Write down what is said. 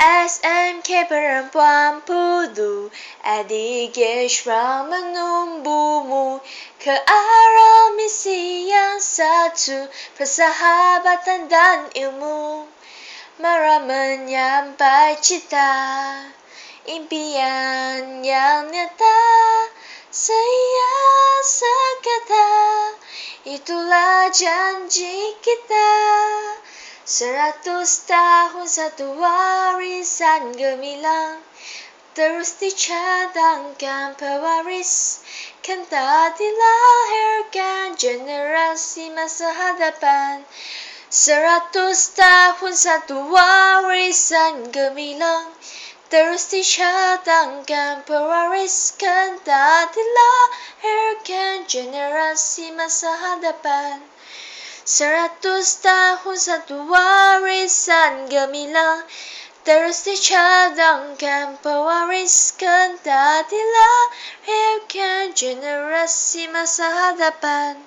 SMK Perempuan Pudu, Adik menumbuhmu ke arah misi yang satu, persahabatan dan ilmu. Mara menyampai cita, impian yang nyata, saya sekata, itulah janji kita. 100 tahun satu warisan gemilang, terus dicadangkan pewaris, kan tak dilahirkan generasi masa hadapan. 100 tahun satu warisan gemilang, terus dicadangkan pewaris, kan tak dilahirkan generasi masa hadapan. 100 tahun satu warisan gemilang, terus dicadangkan pewaris, kan tak dilahirkan generasi masa hadapan.